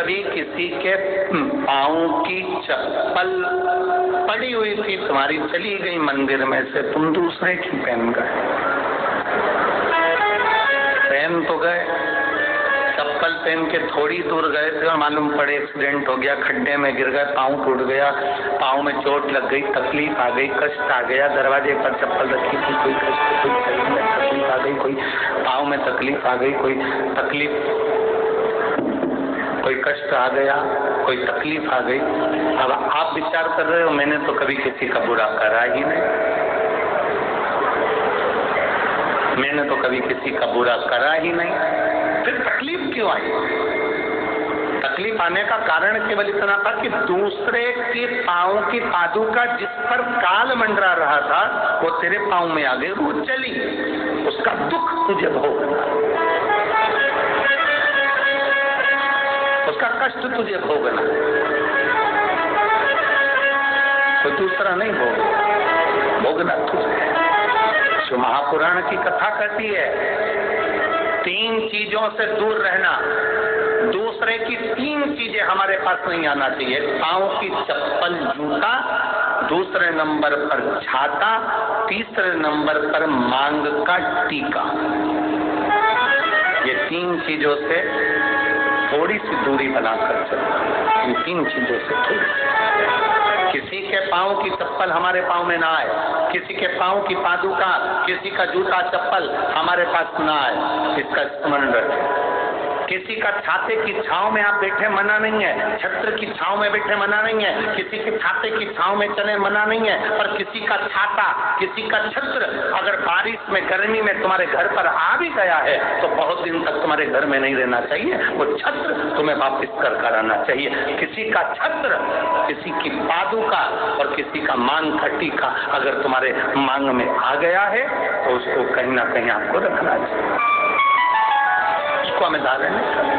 कभी किसी के पाँव की चप्पल पड़ी हुई थी तुम्हारी, चली गई मंदिर में से, तुम दूसरे की पहन गए? पहन तो गए, चप्पल पहन के थोड़ी दूर गए थे और मालूम पड़े एक्सीडेंट हो गया, खड्डे में गिर गए, पाँव टूट गया, पाँव में चोट लग गई, तकलीफ आ गई, कष्ट आ गया, दरवाजे पर चप्पल रखी थी, कोई कष्ट, कोई तकलीफ आ गई, कोई पाँव में तकलीफ आ गई, कोई कष्ट आ गया, कोई तकलीफ आ गई। अब आप विचार कर रहे हो मैंने तो कभी किसी का बुरा करा ही नहीं, मैंने तो कभी किसी का बुरा करा ही नहीं, फिर तकलीफ क्यों आई? तकलीफ आने का कारण केवल इतना था कि दूसरे के पाँव की पादुका जिस पर काल मंडरा रहा था वो तेरे पाँव में आ गई, वो चली, उसका दुख तुझे भोगना, उसका कष्ट तुझे भोगना, तो दूसरा नहीं भोगना तुझे। जो महापुराण की कथा कहती है 3 चीजों से दूर रहना, दूसरे की 3 चीजें हमारे पास नहीं आना चाहिए। पाँव की चप्पल, जूता, दूसरे नंबर पर छाता, तीसरे नंबर पर मांग का टीका। ये 3 चीजों से थोड़ी सी दूरी बनाकर चलना, इन 3 चीजों से थोड़ी सी। किसी के पाँव की चप्पल हमारे पाँव में ना आए, किसी के पाँव की पादुका, किसी का जूता चप्पल हमारे पास ना आए, इसका स्मरण रखें। किसी का छाते की छांव में आप बैठे मना नहीं है, छत्र की छांव में बैठे मना नहीं है, किसी के छाते की छांव में चले मना नहीं है, पर किसी का छाता, किसी का छत्र अगर बारिश में, गर्मी में तुम्हारे घर पर आ भी गया है तो बहुत दिन तक तुम्हारे घर में नहीं रहना चाहिए, वो छत्र तुम्हें वापस कर आना चाहिए। किसी का छत्र, किसी की पादुका और किसी का मांग का टीका अगर तुम्हारे मांग में आ गया है तो उसको कहीं ना कहीं आपको रखना चाहिए, उसको हमें धारण नहीं करना।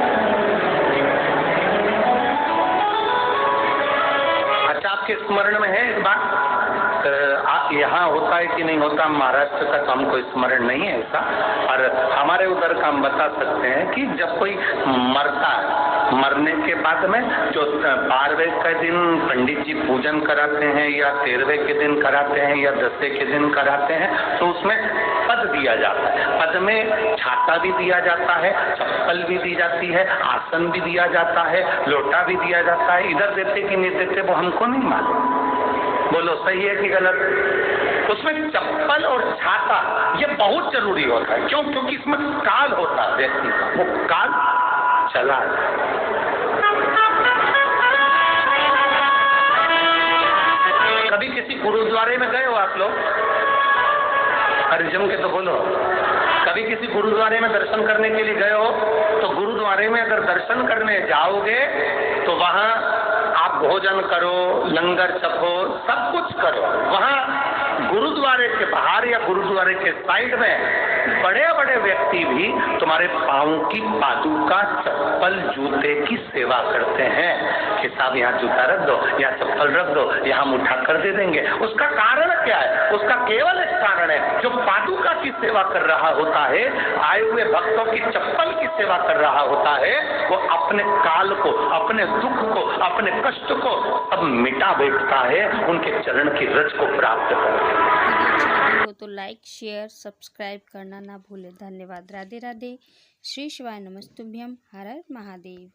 अच्छा, आपके स्मरण में है इस बात, यहाँ होता है कि नहीं होता, महाराष्ट्र का तो हमको स्मरण नहीं है ऐसा, और हमारे उधर का हम बता सकते हैं कि जब कोई मरता है, मरने के बाद में जो 12वें के दिन पंडित जी पूजन कराते हैं या 13वें के दिन कराते हैं या 10वें के दिन कराते हैं, तो उसमें पद दिया जाता है। पद में छाता भी दिया जाता है, चप्पल भी दी जाती है, आसन भी दिया जाता है, लोटा भी दिया जाता है। इधर देते कि नहीं देते वो हमको नहीं मालूम, बोलो सही है कि गलत? उसमें चप्पल और छाता ये बहुत जरूरी होता है। क्यों? क्योंकि इसमें काल होता है व्यक्ति का, वो काल चला है। कभी किसी गुरुद्वारे में गए हो आप लोग? अरे जम के तो बोलो। कभी किसी गुरुद्वारे में दर्शन करने के लिए गए हो तो गुरुद्वारे में अगर दर्शन करने जाओगे तो वहां आप भोजन करो, लंगर छको, सब कुछ करो। वहां गुरुद्वारे के बाहर या गुरुद्वारे के साइड में बड़े बड़े व्यक्ति भी तुम्हारे पाँव की पादुका, चप्पल, जूते की सेवा करते हैं कि साहब यहाँ जूता रख दो, यहाँ चप्पल रख दो, यहाँ हम उठा कर दे देंगे। उसका कारण क्या है? उसका केवल एक कारण है, जो पादुका की सेवा कर रहा होता है, आए हुए भक्तों की चप्पल की सेवा कर रहा होता है, वो अपने काल को, अपने दुख को, अपने कष्ट को सब मिटा बैठता है, उनके चरण की रज को प्राप्त कर। हो तो लाइक, शेयर, सब्सक्राइब करना ना भूले। धन्यवाद। राधे राधे। श्री शिवाय नमस्तुभ्यम। हर हर महादेव।